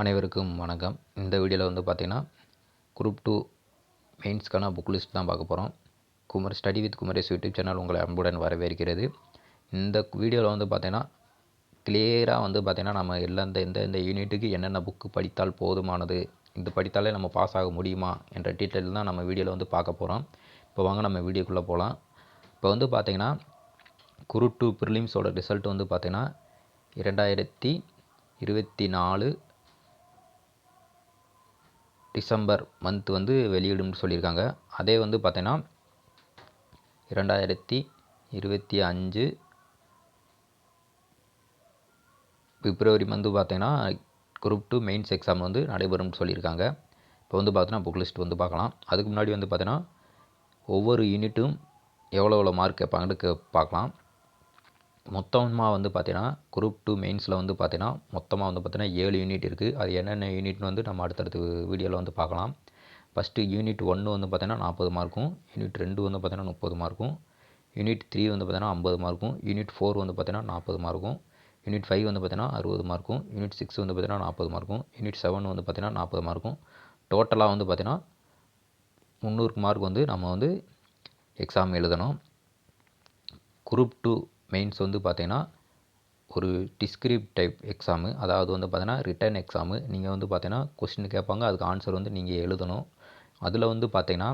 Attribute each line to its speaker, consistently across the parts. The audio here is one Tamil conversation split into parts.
Speaker 1: அனைவருக்கும் வணக்கம். இந்த வீடியோவில் வந்து பார்த்திங்கன்னா குரூப் 2 மெயின்ஸ்க்கான புக் லிஸ்ட் தான் பார்க்க போகிறோம். Study with Kumaresh YouTube channel உங்களை அன்புடன் வரவேற்கிறது. இந்த வீடியோவில் வந்து பார்த்திங்கன்னா கிளியராக வந்து பார்த்திங்கன்னா நம்ம எந்த யூனிட்டுக்கு என்னென்ன புக்கு படித்தால் போதுமானது, இது படித்தாலே நம்ம பாஸ் ஆக முடியுமா என்ற டீட்டெயில் தான் நம்ம வீடியோவில் வந்து பார்க்க போகிறோம். இப்போ வாங்க நம்ம வீடியோக்குள்ளே போகலாம். இப்போ வந்து பார்த்திங்கன்னா குரூப் 2 ப்ரிலிம்ஸோட ரிசல்ட் வந்து பார்த்திங்கன்னா 2024 டிசம்பர் மந்த் வந்து வெளியிடும்னு சொல்லியிருக்காங்க. அதே வந்து பார்த்தீங்கன்னா 2025 பிப்ரவரி மந்த் பார்த்தீங்கன்னா குரூப் 2 மெயின்ஸ் எக்ஸாம் வந்து நடைபெறும்னு சொல்லியிருக்காங்க. இப்போ வந்து பார்த்தீங்கன்னா புக் லிஸ்ட் வந்து பார்க்கலாம். அதுக்கு முன்னாடி வந்து பார்த்தீங்கன்னா ஒவ்வொரு யூனிட்டும் எவ்வளோ மார்க் கேட்பாங்கன்னு பார்க்கலாம். மொத்தமாக வந்து பார்த்தீங்கன்னா குரூப் 2 மெயின்ஸில் வந்து பார்த்தீங்கன்னா மொத்தமாக வந்து பார்த்தீங்கன்னா 7 யூனிட் இருக்குது. அது என்னென்ன யூனிட்னு வந்து நம்ம அடுத்தடுத்து வீடியோவில் வந்து பார்க்கலாம். ஃபஸ்ட்டு யூனிட் 1 வந்து பார்த்தீங்கன்னா 40 மார்க்கும், யூனிட் 2 வந்து பார்த்தீங்கன்னா 30 மார்க்கும், யூனிட் 3 வந்து பார்த்தீங்கன்னா 50 மார்க்கும், யூனிட் 4 வந்து பார்த்தீங்கன்னா 40 மார்க்கும், யூனிட் 5 வந்து பார்த்தீங்கன்னா 60 மார்க்கும், யூனிட் 6 வந்து பார்த்தீங்கன்னா 40 மார்க்கும், யூனிட் 7 வந்து பார்த்தீங்கன்னா 40 மார்க்கும். டோட்டலாக வந்து பார்த்தீங்கன்னா 300 மார்க் வந்து நம்ம வந்து எக்ஸாம் எழுதணும். குரூப் 2 மெயின்ஸ் வந்து பார்த்தீங்கன்னா ஒரு டிஸ்கிரிப்ட் டைப் எக்ஸாமு, அதாவது வந்து பார்த்தீங்கன்னா ரிட்டன் எக்ஸாமு. நீங்கள் வந்து பார்த்தீங்கன்னா கொஸ்டின் கேட்பாங்க, அதுக்கு ஆன்சர் வந்து நீங்கள் எழுதணும். அதில் வந்து பார்த்தீங்கன்னா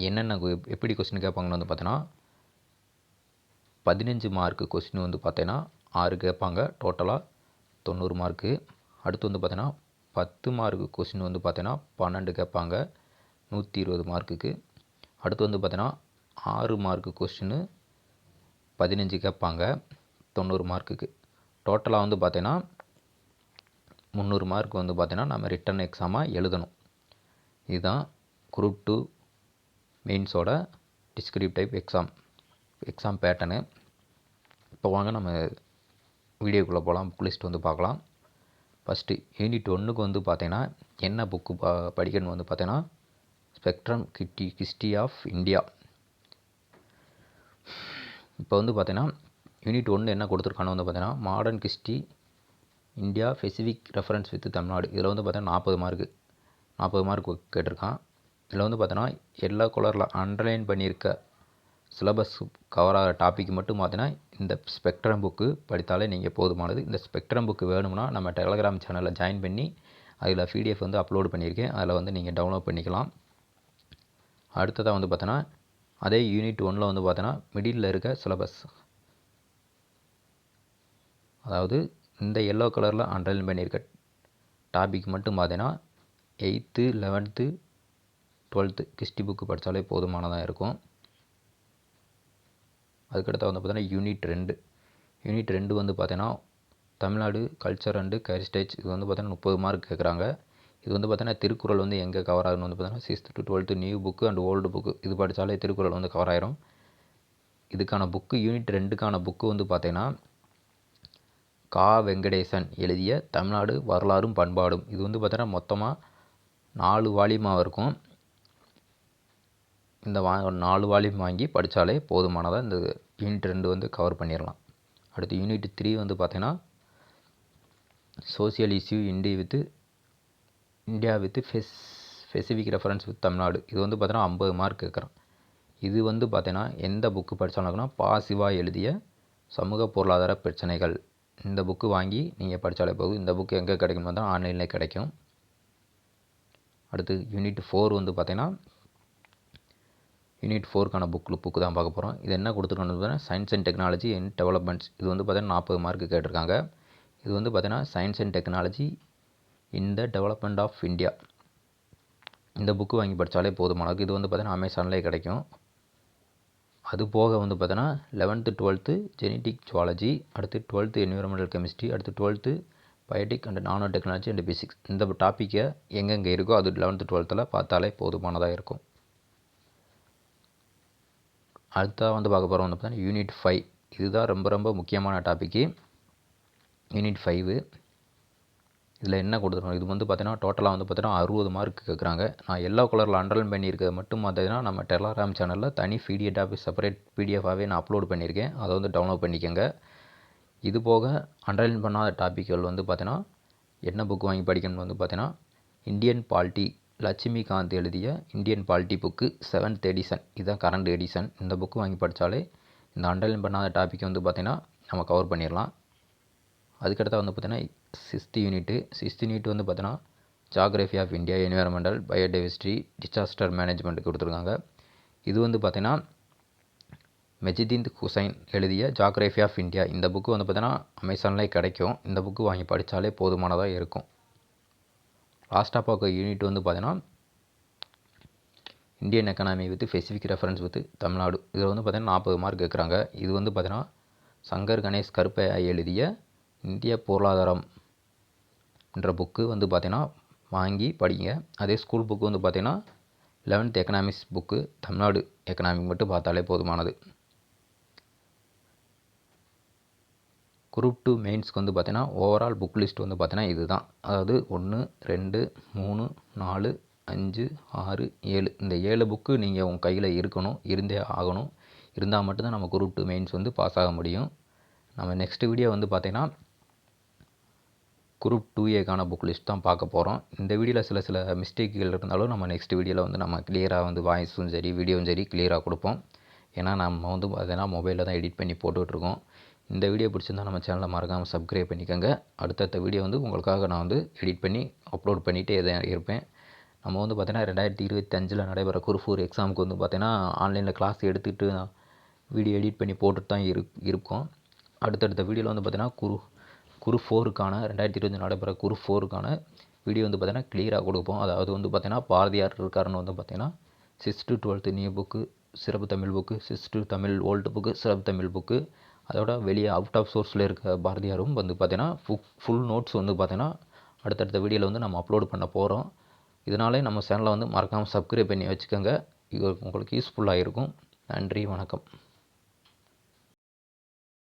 Speaker 1: என்னென்ன எப்படி கொஸ்டின் கேட்பாங்கன்னு வந்து பார்த்தீங்கன்னா 15 மார்க்கு கொஸ்டின் வந்து பார்த்தீங்கன்னா 6 கேட்பாங்க, டோட்டலாக 90 மார்க்கு. அடுத்து வந்து பார்த்தீங்கன்னா 10 மார்க்கு கொஸ்டின் வந்து பார்த்தீங்கன்னா 12 கேட்பாங்க, 120 மார்க்குக்கு. அடுத்து வந்து பார்த்தீங்கன்னா 6 மார்க்கு கொஸ்டின் 15 கேட்பாங்க, 90 மார்க்குக்கு. டோட்டலாக வந்து பார்த்தீங்கன்னா 300 மார்க் வந்து பார்த்தீங்கன்னா நம்ம ரிட்டன் எக்ஸாமாக எழுதணும். இதுதான் குரூப் 2 மெயின்ஸோட டிஸ்கிரிப்ட் டைப் எக்ஸாம் பேட்டர்னு. இப்போ வாங்க நம்ம வீடியோக்குள்ளே போகலாம். புக் லிஸ்ட் வந்து பார்க்கலாம். ஃபஸ்ட்டு யூனிட் 1க்கு வந்து பார்த்தீங்கன்னா என்ன புக்கு படிக்கணும் வந்து பார்த்தீங்கன்னா ஸ்பெக்ட்ரம் ஹிஸ்ட்ரி ஆஃப் இந்தியா. இப்போ வந்து பார்த்தீங்கன்னா யூனிட் 1 என்ன கொடுத்துருக்கானு வந்து பார்த்தீங்கன்னா modern history India specific reference with Tamil Nadu. இதில் வந்து பார்த்தீங்கன்னா 40 மார்க் கேட்டிருக்கான். இதில் வந்து பார்த்தீங்கன்னா எல்லா கலரில் அண்டர்லைன் பண்ணியிருக்க சிலபஸ் கவர் ஆகிற டாபிக் மட்டும் பார்த்தீங்கன்னா இந்த ஸ்பெக்ட்ரம் புக்கு படித்தாலே நீங்கள் போதுமானது. இந்த ஸ்பெக்ட்ரம் புக்கு வேணும்னா நம்ம டெலகிராம் சேனலில் ஜாயின் பண்ணி அதில் பிடிஎஃப் வந்து அப்லோட் பண்ணியிருக்கேன், அதில் வந்து நீங்கள் டவுன்லோட் பண்ணிக்கலாம். அடுத்ததாக வந்து பார்த்தோன்னா அதே யூனிட் 1ல் வந்து பார்த்தோன்னா மிடில் இருக்க சிலபஸ், அதாவது இந்த எல்லோ கலரில் அண்டர்லைன் பண்ணியிருக்க டாபிக் மட்டும் பார்த்தீங்கன்னா 8th 11th 12th history book படித்தாலே போதுமானதாக இருக்கும். அதுக்கடுத்து வந்து பார்த்தீங்கன்னா யூனிட் 2 வந்து பார்த்தீங்கன்னா தமிழ்நாடு கல்ச்சர் அண்டு ஹெரிட்டேஜ். இது வந்து பார்த்தீங்கன்னா 30 மார்க் கேட்குறாங்க. இது வந்து பார்த்தீங்கன்னா திருக்குறள் வந்து எங்கே கவர் ஆகுதுன்னு வந்து பார்த்தீங்கன்னா 6th to 12th new book and old book இது படித்தாலே திருக்குறள் வந்து கவர் ஆயிரும். இதுக்கான புக்கு யூனிட் 2க்கான புக்கு வந்து பார்த்தீங்கன்னா கா. வெங்கடேசன் எழுதிய தமிழ்நாடு வரலாறும் பண்பாடும். இது வந்து பார்த்தீங்கன்னா மொத்தமாக 4 வால்யூமாக இருக்கும். இந்த 4 வால்யூம் வாங்கி படித்தாலே போதுமானதாக இந்த யூனிட் 2 வந்து கவர் பண்ணிடலாம். அடுத்து யூனிட் 3 வந்து பார்த்தீங்கன்னா social issue India with specific reference with Tamil Nadu. இது வந்து பார்த்தீங்கன்னா 50 மார்க் கேட்குறான். இது வந்து பார்த்தீங்கன்னா எந்த புக்கு படித்தாலும்னா பாசிவா எழுதிய சமூக பொருளாதார பிரச்சனைகள், இந்த புக்கு வாங்கி நீங்கள் படித்தாலே போதும். இந்த புக்கு எங்கே கிடைக்கும் பார்த்தா ஆன்லைனில் கிடைக்கும். அடுத்து யூனிட் 4 வந்து பார்த்தீங்கன்னா யூனிட் 4க்கான புக்கு தான் பார்க்க போகிறோம். இது என்ன கொடுத்துருக்கோன்னு பார்த்தீங்கன்னா science and technology and developments. இது வந்து பார்த்தீங்கன்னா 40 மார்க் கேட்டிருக்காங்க. இது வந்து பார்த்தீங்கன்னா science and technology in the development of India. இந்த புக்கு வாங்கி படித்தாலே போதுமானது. இது வந்து பார்த்தீங்கன்னா அமேசான்லேயே கிடைக்கும். அது போக வந்து பார்த்தீங்கன்னா 11th 12th ஜெனட்டிக் ஜுவாலஜி, அடுத்து 12th என்விரான்மெண்டல் கெமிஸ்ட்ரி, அடுத்து 12th biotic and nano technology and physics. இந்த டாப்பிக்கை எங்கெங்கே இருக்கோ அது 11th 12th பார்த்தாலே போதுமானதாக இருக்கும். அடுத்ததாக வந்து பார்க்க போகிறோம் வந்து பார்த்தீங்கன்னா யூனிட் 5. இதுதான் ரொம்ப முக்கியமான டாப்பிக்கு. யூனிட் 5 இதில் என்ன கொடுத்துருக்கோம், இது வந்து பார்த்தீங்கன்னா டோட்டலாக வந்து பார்த்தீங்கன்னா 60 மார்க் கேட்குறாங்க. நான் எல்லோ கலரில் அண்டர்லைன் பண்ணியிருக்கிறது மட்டும் பார்த்தீங்கன்னா நம்ம டெலகிராம் சேனலில் தனி செப்பரேட் பிடிஎஃபாகவே நான் அப்லோட் பண்ணியிருக்கேன், அதை வந்து டவுன்லோட் பண்ணிக்கோங்க. இது போக அண்டர்லைன் பண்ணாத டாப்பிக்கள் வந்து பார்த்தீங்கன்னா என்ன புக்கு வாங்கி படிக்கணும்னு வந்து பார்த்தீங்கன்னா இந்தியன் பாலிட்டி லட்சுமிகாந்த் எழுதிய Indian polity book 7th edition, இதுதான் கரண்ட் எடிஷன். இந்த புக்கு வாங்கி படித்தாலே இந்த அண்டர்லைன் பண்ணாத டாபிக் வந்து பார்த்திங்கன்னா நம்ம கவர் பண்ணிடலாம். அதுக்கடுத்து வந்து பார்த்திங்கன்னா 6th யூனிட் வந்து பார்த்தீங்கன்னா geography of India, environmental, biodiversity, disaster management கொடுத்துருக்காங்க. இது வந்து பார்த்திங்கன்னா மெஜிதீன் ஹுசைன் எழுதிய ஜாகிரஃபி ஆஃப் இந்தியா. இந்த புக்கு வந்து பார்த்தீங்கன்னா அமேசான்லேயே கிடைக்கும். இந்த புக்கு வாங்கி படித்தாலே போதுமானதாக இருக்கும். லாஸ்ட்டாக பார்க்க யூனிட் வந்து பார்த்தீங்கன்னா Indian economy with specific reference with Tamil Nadu. இதில் வந்து பார்த்தீங்கன்னா 40 மார்க் கேட்குறாங்க. இது வந்து பார்த்தீங்கன்னா சங்கர் கணேஷ் கருப்பையா எழுதிய இந்திய பொருளாதாரம் என்ற புக்கு வந்து பார்த்தீங்கன்னா வாங்கி படிங்க. அதே ஸ்கூல் புக்கு வந்து பார்த்தீங்கன்னா 11th economics book Tamil Nadu economic மட்டும் பார்த்தாலே போதுமானது. குரூப் 2 மெயின்ஸ்க்கு வந்து பார்த்தீங்கன்னா ஓவரால் புக் லிஸ்ட் வந்து பார்த்தீங்கன்னா இதுதான். அதாவது 1 2 3 4 5 6 7 இந்த 7 புக்கு நீங்கள் உங்கள் கையில் இருக்கணும், இருந்தே ஆகணும். இருந்தால் மட்டும்தான் நம்ம குரூப் 2 மெயின்ஸ் வந்து பாஸ் ஆக முடியும். நம்ம நெக்ஸ்ட் வீடியோ வந்து பார்த்தீங்கன்னா குரூப் 2ஏக்கான புக் லிஸ்ட் தான் பார்க்க போகிறோம். இந்த வீடியோவில் சில மிஸ்டேக்குகள் இருந்தாலும் நம்ம நெக்ஸ்ட் வீடியோவில் வந்து நம்ம கிளியராக வந்து வாய்ஸும் சரி வீடியோவும் சரி கிளியராக கொடுப்போம். ஏன்னா நம்ம வந்து பார்த்தீங்கன்னா மொபைலில் தான் எடிட் பண்ணி போட்டுட்ருக்கோம். இந்த வீடியோ பிடிச்சிருந்தால் நம்ம சேனலை மறக்காமல் சப்ஸ்கிரைப் பண்ணிக்கோங்க. அடுத்தடுத்த வீடியோ வந்து உங்களுக்காக நான் வந்து எடிட் பண்ணி அப்லோட் பண்ணிகிட்டே இருப்பேன். நம்ம வந்து பார்த்தீங்கன்னா 2025 நடைபெற குரூப் 4 எக்ஸாமுக்கு வந்து பார்த்தீங்கன்னா ஆன்லைனில் கிளாஸ் எடுத்துகிட்டு வீடியோ எடிட் பண்ணி போட்டுட்டு தான் இருக்கோம். அடுத்தடுத்த வீடியோவில் வந்து பார்த்தீங்கன்னா குரூப் 4க்கான 2025 நடைபெற குரூப் 4க்கான வீடியோ வந்து பார்த்தீங்கன்னா கிளியராக கொடுப்போம். அதாவது வந்து பார்த்தீங்கன்னா பாரதியார் இருக்காருன்னு வந்து பார்த்தீங்கன்னா 6th to 12th new book, சிறப்பு Tamil book, 6th to Tamil old book, சிறப்பு தமிழ் புக்கு, அதோட வெளியே அவுட் ஆஃப் சோர்ஸில் இருக்க பாரதியாரும் வந்து பார்த்தீங்கன்னா ஃபுல் நோட்ஸ் வந்து பார்த்தீங்கன்னா அடுத்தடுத்த வீடியோவில் வந்து நம்ம அப்லோட் பண்ண போகிறோம். இதனாலே நம்ம சேனலை வந்து மறக்காமல் சப்ஸ்கிரைப் பண்ணி வச்சுக்கோங்க. இது உங்களுக்கு யூஸ்ஃபுல்லாக இருக்கும். நன்றி, வணக்கம்.